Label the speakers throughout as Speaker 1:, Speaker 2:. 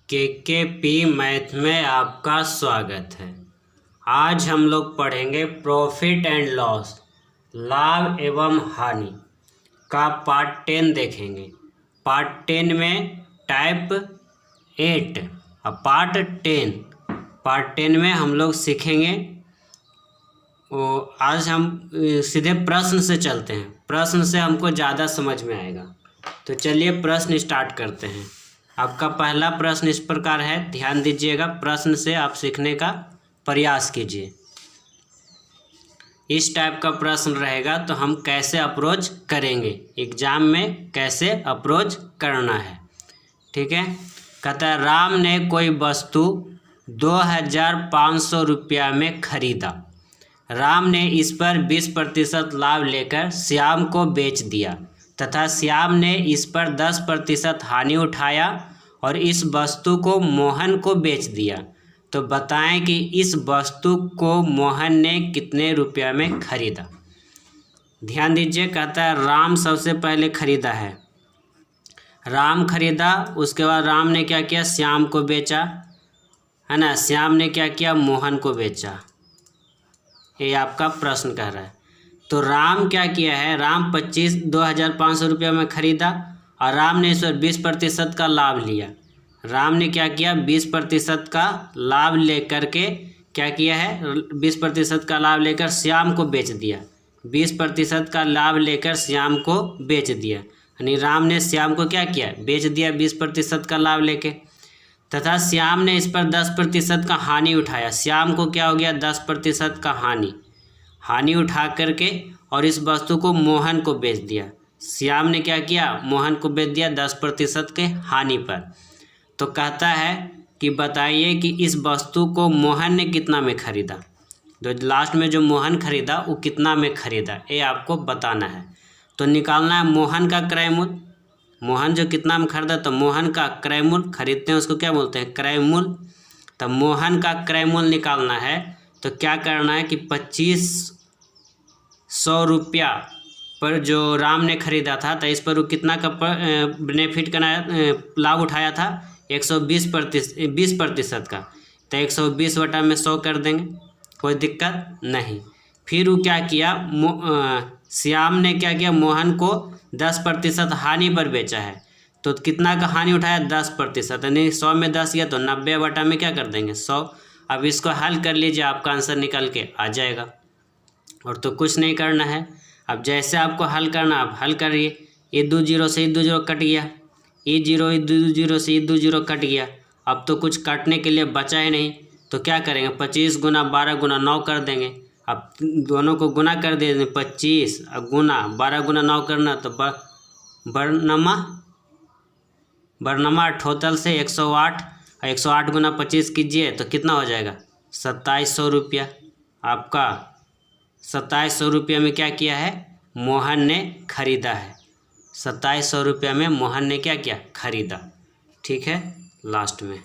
Speaker 1: केकेपी math में आपका स्वागत है। आज हम लोग पढ़ेंगे प्रॉफिट एंड लॉस, लाभ एवं हानि का पार्ट 10 देखेंगे। पार्ट 10 में टाइप 8 और पार्ट 10 में हम लोग सीखेंगे। आज हम सीधे प्रश्न से चलते हैं, प्रश्न से हमको ज़्यादा समझ में आएगा। तो चलिए प्रश्न स्टार्ट करते हैं। आपका पहला प्रश्न इस प्रकार है, ध्यान दीजिएगा, प्रश्न से आप सीखने का प्रयास कीजिए। इस टाइप का प्रश्न रहेगा तो हम कैसे अप्रोच करेंगे, एग्जाम में कैसे अप्रोच करना है। ठीक है। कहता है राम ने कोई वस्तु 2500 रुपया में खरीदा। राम ने इस पर 20% लाभ लेकर श्याम को बेच दिया तथा श्याम ने इस पर 10% हानि उठाया और इस वस्तु को मोहन को बेच दिया। तो बताएं कि इस वस्तु को मोहन ने कितने रुपया में खरीदा। ध्यान दीजिए, कहता है राम सबसे पहले खरीदा है, राम खरीदा, उसके बाद राम ने क्या किया, श्याम को बेचा, है ना। श्याम ने क्या किया, मोहन को बेचा। ये आपका प्रश्न कह रहा है। तो राम क्या किया है, राम 2500 रुपया में खरीदा और राम ने इस पर 20% का लाभ लिया। राम ने क्या किया, 20% का लाभ लेकर के क्या किया है, 20% का लाभ लेकर श्याम को बेच दिया। 20% का लाभ लेकर श्याम को बेच दिया, यानी राम ने श्याम को क्या किया, बेच दिया 20% का लाभ लेके। तथा श्याम ने इस पर 10% का हानि उठाया। श्याम को क्या हो गया, 10% का हानि उठा करके और इस वस्तु को मोहन को बेच दिया। श्याम ने क्या किया, मोहन को बेच दिया 10% के हानि पर। तो कहता है कि बताइए कि इस वस्तु को मोहन ने कितना में खरीदा। तो लास्ट में जो मोहन खरीदा वो कितना में खरीदा, ये आपको बताना है। तो निकालना है मोहन का क्रय मूल्य। मोहन जो कितना में खरीदा, तो मोहन का क्रय मूल्य, खरीदते हैं उसको क्या बोलते हैं, क्रय मूल्य। तो मोहन का क्रय मूल्य निकालना है तो क्या करना है कि 2500 रुपया पर जो राम ने खरीदा था, तो इस पर वो कितना का बेनिफिट का लाभ उठाया था, 20% का। तो 120 बटा में 100 कर देंगे, कोई दिक्कत नहीं। फिर वो क्या किया, श्याम ने क्या किया, मोहन को 10% हानि पर बेचा है। तो कितना का हानि उठाया, 10%, यानी 100 में 10 गया तो 90 बटा में क्या कर देंगे, 100। अब इसको हल कर लीजिए, आपका आंसर निकल के आ जाएगा। और तो कुछ नहीं करना है, अब जैसे आपको हल करना आप हल करिए। ये 2 जीरो से 2 जीरो कट गया, ये 2 जीरो से 2 जीरो कट गया। अब तो कुछ काटने के लिए बचा ही नहीं, तो क्या करेंगे, 25 गुना 12 गुना 9 कर देंगे। अब दोनों को गुना कर देंगे, 25 गुना 12 गुना 9 करना, तो बरनमा टोटल से 108, 108 गुना 25 कीजिए तो कितना हो जाएगा, 2700 रुपया। आपका 2700 रुपया में क्या किया है, मोहन ने खरीदा है। 2700 रुपया में मोहन ने क्या किया, खरीदा। ठीक है, लास्ट में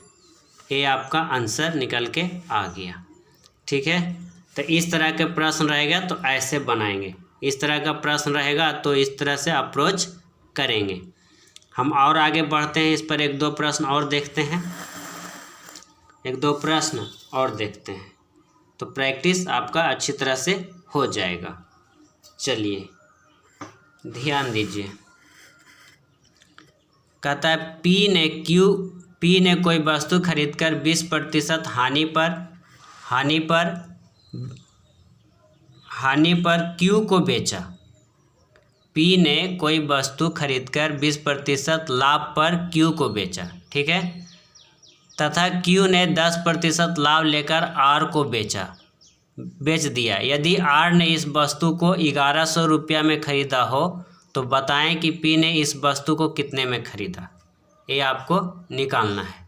Speaker 1: ये आपका आंसर निकल के आ गया। ठीक है। तो इस तरह के प्रश्न रहेगा तो ऐसे बनाएंगे, इस तरह का प्रश्न रहेगा तो इस तरह से अप्रोच करेंगे। हम और आगे बढ़ते हैं, इस पर 1-2 प्रश्न और देखते हैं, 1-2 प्रश्न और देखते हैं, तो प्रैक्टिस आपका अच्छी तरह से हो जाएगा। चलिए ध्यान दीजिए, कहता है पी ने कोई वस्तु खरीदकर 20% हानि पर क्यू को बेचा। पी ने कोई वस्तु खरीदकर 20% लाभ पर क्यू को बेचा। ठीक है। तथा क्यू ने 10% लाभ लेकर आर को बेच दिया। यदि आर ने इस वस्तु को 1100 रुपया में खरीदा हो तो बताएं कि पी ने इस वस्तु को कितने में खरीदा। ये आपको निकालना है,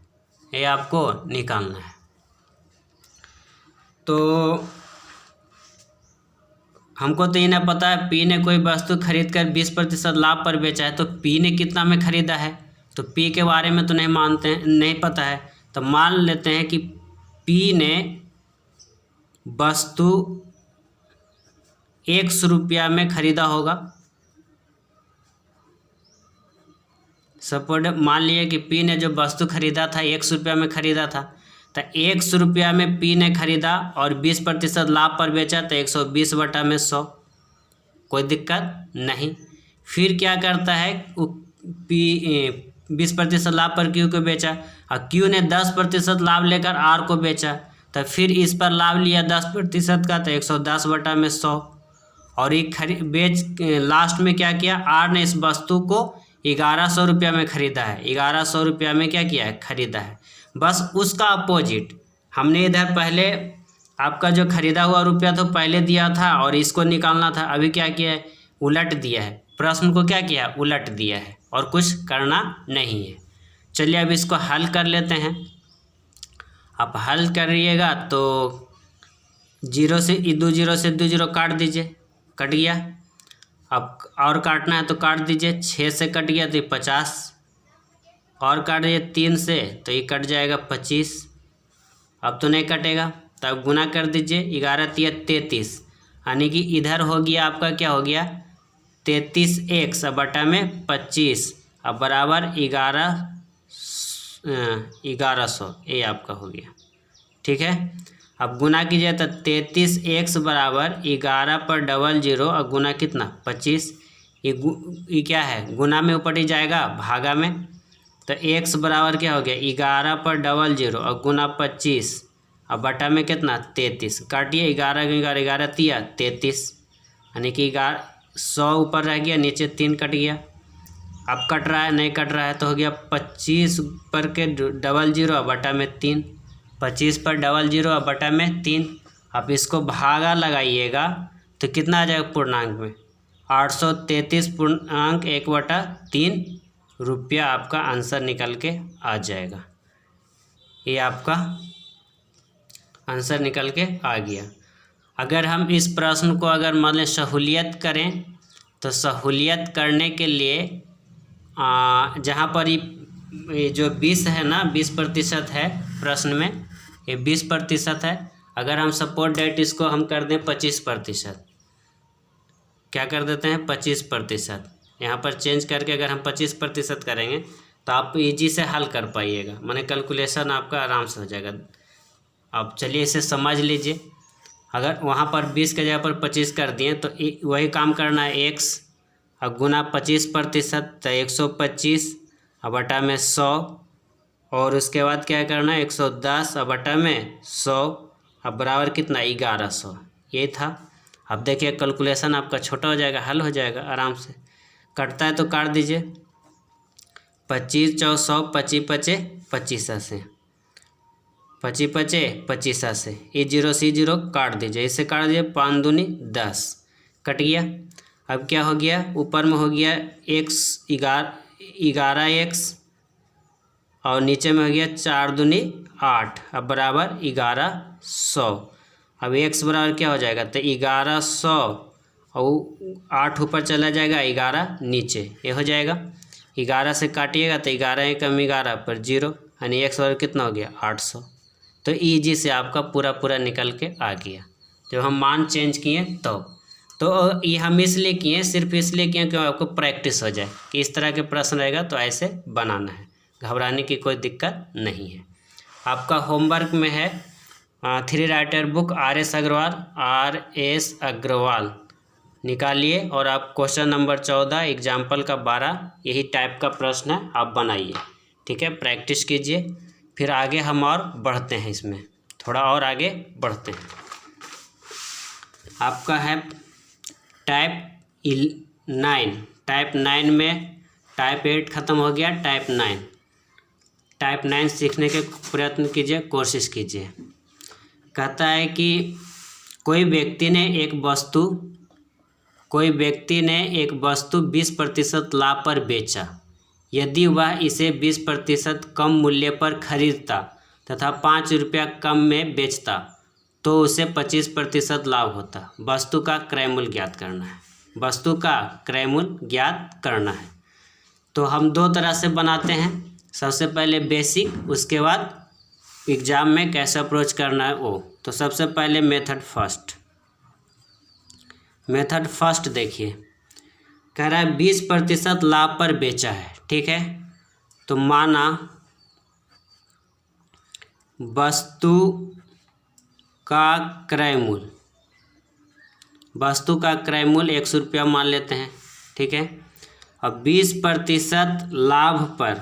Speaker 1: ये आपको निकालना है। तो हमको तो ये ना पता है, पी ने कोई वस्तु खरीदकर 20% लाभ पर बेचा है, तो पी ने कितना में खरीदा है। तो पी के बारे में तो नहीं पता है, तो मान लेते हैं कि पी ने वस्तु 100 रुपया में खरीदा होगा, सपोर्ट मान लिया कि पी ने जो वस्तु खरीदा था 100 रुपया में खरीदा था, तो 100 रुपया में पी ने खरीदा और 20% लाभ पर बेचा, तो 120/100, कोई दिक्कत नहीं। फिर क्या करता है, पी 20% लाभ पर क्यू को बेचा और क्यू ने 10% लाभ लेकर आर को बेचा, तो फिर इस पर लाभ लिया 10% का, तो 110/100। और ये लास्ट में क्या किया, आर ने इस वस्तु को 1100 रुपया में खरीदा है, 1100 रुपया में क्या किया है, खरीदा है। बस उसका अपोजिट हमने इधर पहले आपका जो खरीदा हुआ रुपया तो पहले दिया था और इसको निकालना था, अभी क्या किया है, उलट दिया है। प्रश्न को क्या किया, उलट दिया है और कुछ करना नहीं है। चलिए अब इसको हल कर लेते हैं। आप हल करिएगा तो 0 से 2 0 काट दीजिए, कट गया। अब और काटना है तो काट दीजिए, 6 से कट गया तो 50, और काट दीजिए 3 से तो ये कट जाएगा 25। अब तो नहीं कटेगा, तब गुना कर दीजिए, 11 × 33, यानी कि इधर हो गया आपका क्या हो गया, 33x बटा में 25 अब बराबर 1100, ये आपका हो गया। ठीक है, अब गुना कीजिए तो 33x बराबर 11 पर 00 और गुना कितना 25, ये क्या है, गुना में ऊपर ही जाएगा भागा में, तो x बराबर क्या हो गया 11 पर 00 और गुना 25 और बटा में कितना 33, काटिए 11 11 11 तिया 33, यानी कि 100 ऊपर रह गया, नीचे 3 कट गया। अब कट रहा है, नहीं कट रहा है तो हो गया 25 पर के 00 बटा में 3, 25 पर 00 बटा में 3। अब इसको भागा लगाइएगा तो कितना आ जाएगा पूर्णांक में, 833.1/3 रुपया आपका आंसर निकल के आ जाएगा। ये आपका आंसर निकल के आ गया। अगर हम इस प्रश्न को अगर मान लें सहूलियत करें तो सहूलियत करने के लिए जहाँ पर ये जो 20 है ना, 20% है प्रश्न में, ये 20% है। अगर हम सपोर्ट डेट इसको हम कर दें 25%, क्या कर देते हैं 25%, यहाँ पर चेंज करके अगर हम 25% करेंगे तो आप इजी से हल कर पाइएगा, माने कैलकुलेशन आपका आराम से हो जाएगा। अब चलिए इसे समझ लीजिए। अगर वहाँ पर 20 के जगह पर 25 कर दिए तो वही काम करना है, x अब गुना 25% तो 125 और बटा में 100, और उसके बाद क्या करना है 110 और बटा में 100 अब बराबर कितना 1100, ये था। अब देखिए कैलकुलेशन आपका छोटा हो जाएगा, हल हो जाएगा आराम से। कटता है तो काट दीजिए, 25 × 100 25 × 25 से 25 × 25 से, ये 0 से 0 काट दीजिए, इसे काट दीजिए, 5 दूनी 10 कट गया। अब क्या हो गया, ऊपर में हो गया x 11x और नीचे में हो गया 4 दूनी 8 अब बराबर 1100। अब x बराबर क्या हो जाएगा, तो 1100 और 8 ऊपर चला जाएगा, 11 नीचे, ये हो जाएगा। 11 से काटिएगा तो 11 कम 11 पर 0, यानी x बराबर कितना हो गया 800। तो ईजी से आपका पूरा निकल के आ गया जब हम मान चेंज किए तो ये हम इसलिए किए, सिर्फ इसलिए किए कि आपको प्रैक्टिस हो जाए कि इस तरह के प्रश्न रहेगा तो ऐसे बनाना है, घबराने की कोई दिक्कत नहीं है। आपका होमवर्क में है 3 राइटर बुक RS अग्रवाल निकालिए और आप क्वेश्चन नंबर 14 एग्जाम्पल का 12 यही टाइप का प्रश्न है, आप बनाइए। ठीक है, प्रैक्टिस कीजिए, फिर आगे हम और बढ़ते हैं, इसमें थोड़ा और आगे बढ़ते हैं। आपका है टाइप 9 में टाइप 8 ख़त्म हो गया, टाइप 9 सीखने के प्रयत्न कीजिए, कोशिश कीजिए। कहता है कि कोई व्यक्ति ने एक वस्तु 20% लाभ पर बेचा। यदि वह इसे 20% कम मूल्य पर खरीदता तथा 5 रुपया कम में बेचता तो उसे 25% लाभ होता। वस्तु का क्रय मूल्य ज्ञात करना है। तो हम 2 तरह से बनाते हैं, सबसे पहले बेसिक, उसके बाद एग्जाम में कैसे अप्रोच करना है वो। तो सबसे पहले मेथड फर्स्ट देखिए, कह रहा है 20% लाभ पर बेचा है। ठीक है, तो माना वस्तु का क्रय मूल्य, वस्तु का क्रय मूल्य 100 रुपया मान लेते हैं, ठीक है। अब 20% लाभ पर,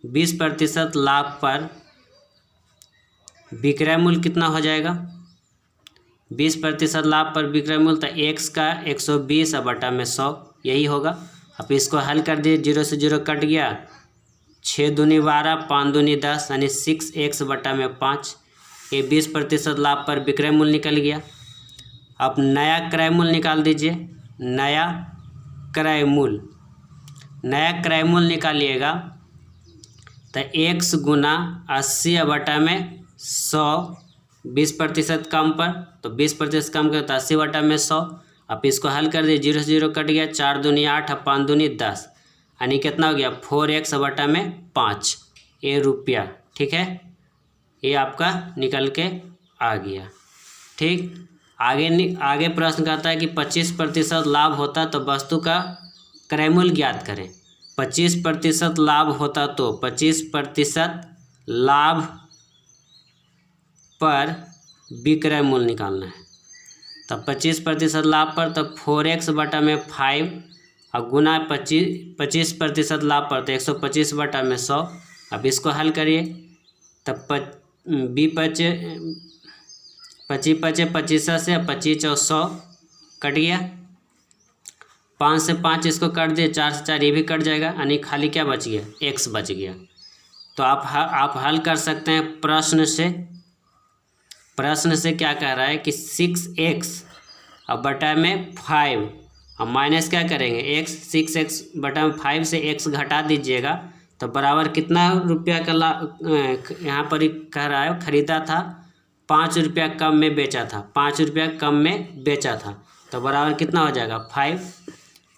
Speaker 1: 20% लाभ पर विक्रय मूल्य कितना हो जाएगा? 20% लाभ पर विक्रय मूल्य तो x का 120 बटा में 100 यही होगा। अब इसको हल कर दिए, 0 से 0 कट गया, 6 दूनी 12, 5 दूनी 10 यानी 6x बटा में 5। ये 20% लाभ पर विक्रय मूल्य निकल गया। अब नया क्रय मूल्य निकाल दीजिए। नया क्रय मूल्य, नया क्रय मूल्य निकालिएगा तो x गुना 80 बटा में 100, 20% कम पर, तो 20% कम कर तो 80 बटा में 100। अब इसको हल कर दिए, 0 से 0 कट गया, 4 दूनी 8, 5 दूनी 10 यानी कितना हो गया? 4x बटा में 5 ये रुपया, ठीक है। ये आपका निकल के आ गया, ठीक। आगे प्रश्न कहता है कि 25% लाभ होता तो वस्तु का क्रय मूल्य ज्ञात करें। 25% लाभ होता तो 25% लाभ पर विक्रय मूल्य निकालना है। तब 25% लाभ पर तो 4x बटा में 5 और गुना 25% लाभ पर तो 125 बटा में 100। अब इसको हल करिए, तब 25 से 25 और 100 कट गया, 5 से 5 इसको काट दिए, 4 से 4 ये भी कट जाएगा, यानी खाली क्या बच गया? x बच गया। तो आप हल कर सकते हैं प्रश्न से। प्रश्न से क्या कह रहा है कि 6x अब बटा में 5 अब माइनस क्या करेंगे? x, 6x बटा में 5 से x घटा दीजिएगा तो बराबर कितना रुपया का यहाँ पर ही कह रहा है, खरीदा था 5 रुपया कम में बेचा था, 5 रुपया कम में बेचा था, तो बराबर कितना हो जाएगा? 5।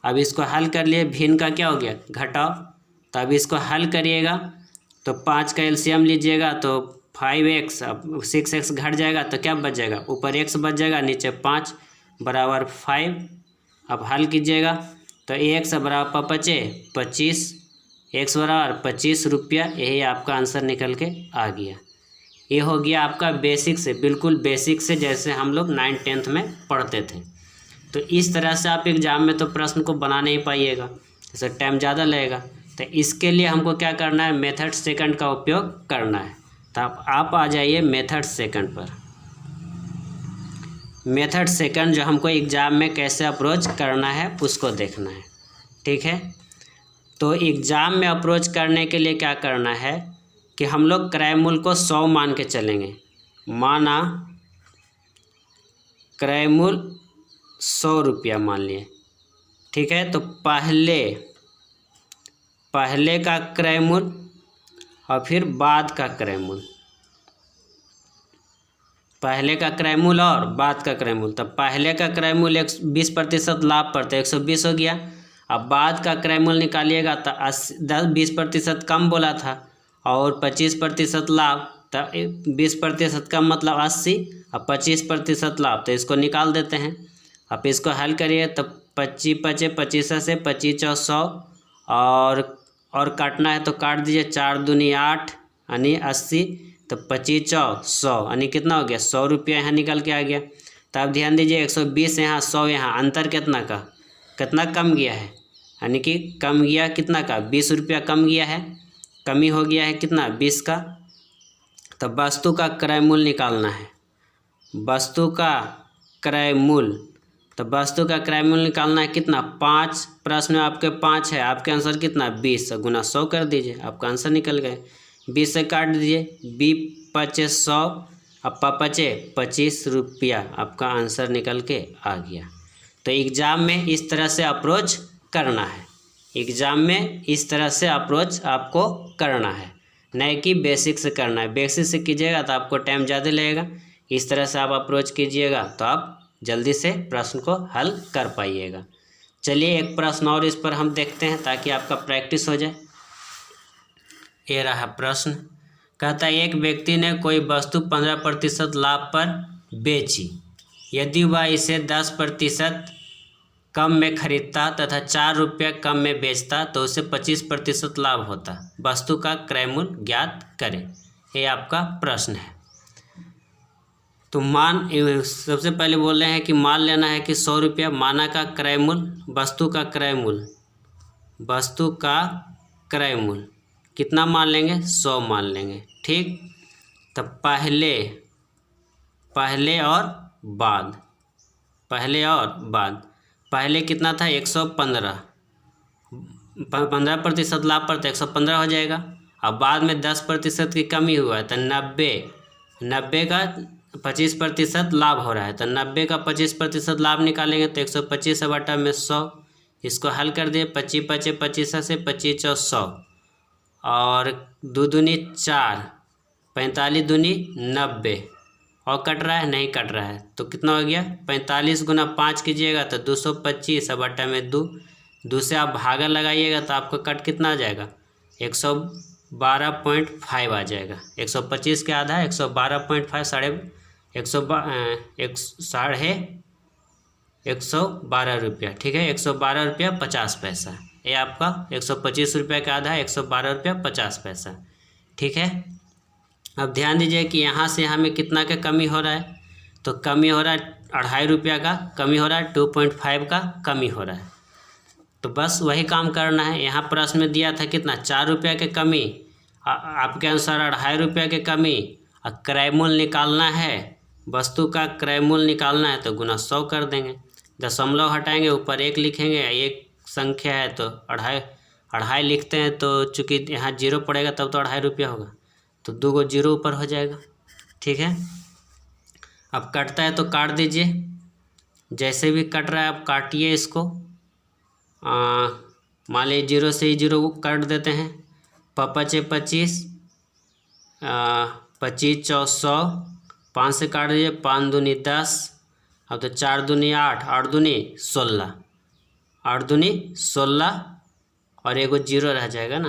Speaker 1: अब इसको हल कर लिए, भिन्न का क्या हो गया? घटाओ। तो अब इसको हल करिएगा तो 5 का एलसीएम लीजिएगा तो 5x, अब 6x घट जाएगा तो क्या बच जाएगा? ऊपर x बच जाएगा, नीचे 5 बराबर 5। अब हल कीजिएगा तो x बराबर 25, x बराबर 25 रुपया, यही आपका आंसर निकल के आ गया। ये हो गया आपका बेसिक से, बिल्कुल बेसिक से, जैसे हम लोग 9th 10th में पढ़ते थे। तो इस तरह से आप एग्ज़ाम में तो प्रश्न को बना नहीं पाइएगा, इससे टाइम ज़्यादा लगेगा। तो इसके लिए हमको क्या करना है? मेथड सेकंड का उपयोग करना है। तो आप आ जाइए मेथड सेकंड पर। मेथड सेकंड जो हमको एग्ज़ाम में कैसे अप्रोच करना है उसको देखना है, ठीक है। तो एग्ज़ाम में अप्रोच करने के लिए क्या करना है कि हम लोग क्रय मूल्य को 100 मान के चलेंगे। माना क्रय मूल्य 100 रुपया मान लिए, ठीक है। तो पहले का क्रय मूल्य और फिर बाद का क्रय मूल्य, पहले का क्रय मूल्य और बाद का क्रय मूल्य। तब पहले का क्रय मूल्य 20% लाभ पर तो 120 हो गया। अब बाद का क्रय मूल्य निकालिएगा तो 20% कम बोला था और 25% लाभ, तो 20% कम मतलब 80 और 25% लाभ, तो इसको निकाल देते हैं। अब इसको हल करिए तो 25 से 25 और 100 और काटना है तो काट दीजिए, 4 दूनी 8 यानी 80, तो 25 और 100 यानी कितना हो गया? 100 रुपया यहाँ निकल के आ गया। तो आप ध्यान दीजिए 120 यहाँ 100 यहाँ, अंतर कितना कम गया है, यानी कि कम गया कितना का? 20 रुपया कम गया है, कमी हो गया है कितना? 20 का। तो वस्तु का क्रय मूल्य निकालना है, वस्तु का क्रय मूल्य। तो वस्तु का क्रय मूल्य निकालना है कितना? 5। प्रश्न में आपके 5 है, आपके आंसर कितना? 20 गुना 100 कर दीजिए, आपका आंसर निकल गए। 20 से काट दीजिए, 20 × 100 अब 25 रुपया, आपका आंसर निकल के आ गया। तो एग्ज़ाम में इस तरह से अप्रोच करना है, एग्ज़ाम में इस तरह से अप्रोच आपको करना है, नहीं कि बेसिक से करना है। बेसिक से कीजिएगा तो आपको टाइम ज़्यादा लगेगा, इस तरह से आप अप्रोच कीजिएगा तो आप जल्दी से प्रश्न को हल कर पाइएगा। चलिए एक प्रश्न और इस पर हम देखते हैं ताकि आपका प्रैक्टिस हो जाए। ये रहा प्रश्न, कहता है एक व्यक्ति ने कोई वस्तु 15% लाभ पर बेची। यदि वह इसे 10% कम में खरीदता तथा 4 रुपया कम में बेचता तो उसे 25% लाभ होता। वस्तु का क्रय मूल्य ज्ञात करें। ये आपका प्रश्न है। तो सबसे पहले बोल रहे हैं कि मान लेना है कि 100 रुपया माना का क्रय मूल्य, वस्तु का क्रय मूल्य, वस्तु का क्रय मूल्य कितना मान लेंगे? 100 मान लेंगे। ठीक, तब पहले और बाद, पहले कितना था? 115, 15% लाभ पर तो 115 हो जाएगा। अब बाद में 10% की कमी हुआ है तो 90 का 25% लाभ हो रहा है, तो 90 का 25% लाभ निकालेंगे तो 125 बटा में 100। इसको हल कर दिए, 25 पचे 25 से 25 और 100 और 2 दूनी 4, 45 दूनी 90 और कट रहा है? नहीं कट रहा है। तो कितना हो गया? 45 गुना 5 कीजिएगा तो 225 बटा में 2 से आप भागा लगाइएगा तो आपका कट कितना आ जाएगा? 112.5 आ जाएगा। 125 के आधा 112.5 साढ़े 112 रुपया। ठीक है, 112 रुपया 50 पैसा। ये आपका 125 रुपया का आधा 112 रुपया 50 पैसा। ठीक है, अब ध्यान दीजिए कि यहाँ से हमें कितना का कमी हो रहा है? तो कमी हो रहा है 2.5 रुपया का कमी हो रहा है, 2.5 का कमी हो रहा है। तो बस वही काम करना है। यहाँ प्रश्न में दिया था कितना? 4 रुपया के कमी, आपके अनुसार 2.5 रुपया के कमी, और क्रय मूल्य निकालना है, वस्तु का क्रय मूल्य निकालना है तो गुना 100 कर देंगे। दशमलव हटाएंगे, ऊपर 1 लिखेंगे, एक संख्या है तो 2.5 लिखते हैं, तो चूँकि यहाँ 0 पड़ेगा तब तो 2.5 रुपया होगा, तो 2 को 0 ऊपर हो जाएगा। ठीक है, अब कटता है तो काट दीजिए, जैसे भी कट रहा है आप काटिए इसको। मान लीजिए 0 से ही 0 काट देते हैं। 5 25, 25 चौ 100, 5 से काट दीजिए, 5 दूनी 10, अब तो 4 दूनी 8, 8 दूनी 16, 8 दूनी 16 और एगो 0 रह जाएगा ना,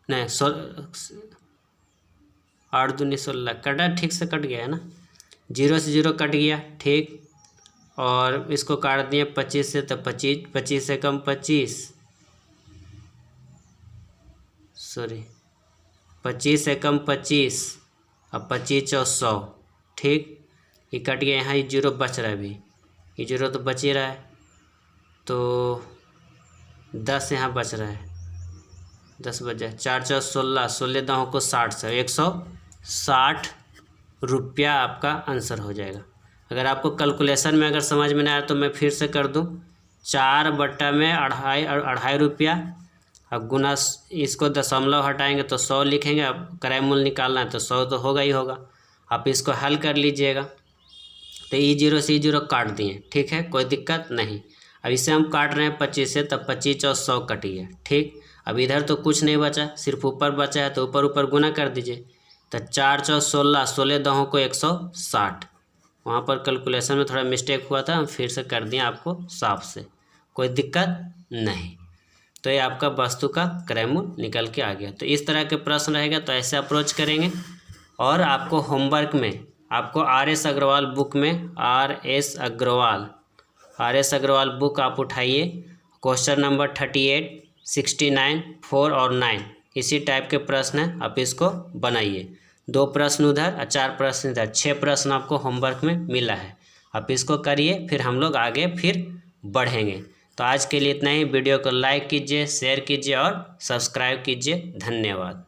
Speaker 1: नहीं 8 दूनी 16 कटा, ठीक से कट गया है ना, 0 से 0 कट गया। ठीक, और इसको काट दिए 25 से, तो 25 से कम 25 से कम 25, अब 25 और 100। ठीक, ये कट गया, यहाँ ये 0 बच रहा है, अभी ये 0 तो बच ही रहा है, तो 10 यहाँ बच रहा है, 10 बच जाए, 4 चौ 16, 16 दहों को 60 से 160 रुपया आपका आंसर हो जाएगा। अगर आपको कैलकुलेशन में अगर समझ में नहीं आया तो मैं फिर से कर दूं, 4 बटा में 2.5 रुपया, अब गुना, इसको दशमलव हटाएंगे तो 100 लिखेंगे। अब क्रय मूल्य निकालना है तो 100 तो होगा ही होगा। आप इसको हल कर लीजिएगा, तो E0 से E0 काट दिए। ठीक है, कोई दिक्कत नहीं। अब इसे हम काट रहे हैं 25 से, तब 25 और 100 कटिए। ठीक, अब इधर तो कुछ नहीं बचा, सिर्फ ऊपर बचा है, तो ऊपर गुना कर दीजिए, तो 4 चौ 16, 16 दहों को 160। वहाँ पर कैलकुलेशन में थोड़ा मिस्टेक हुआ था, हम फिर से कर दिए आपको साफ से, कोई दिक्कत नहीं। तो ये आपका वस्तु का क्रय मूल्य निकल के आ गया। तो इस तरह के प्रश्न रहेगा तो ऐसे अप्रोच करेंगे। और आपको होमवर्क में आपको RS अग्रवाल बुक में RS अग्रवाल बुक आप उठाइए, क्वेश्चन नंबर 38, 69, 4 और 9 इसी टाइप के प्रश्न हैं, आप इसको बनाइए। 2 प्रश्न उधर और 4 प्रश्न इधर, 6 प्रश्न आपको होमवर्क में मिला है। आप इसको करिए, फिर हम लोग आगे फिर बढ़ेंगे। तो आज के लिए इतना ही। वीडियो को लाइक कीजिए, शेयर कीजिए और सब्सक्राइब कीजिए। धन्यवाद।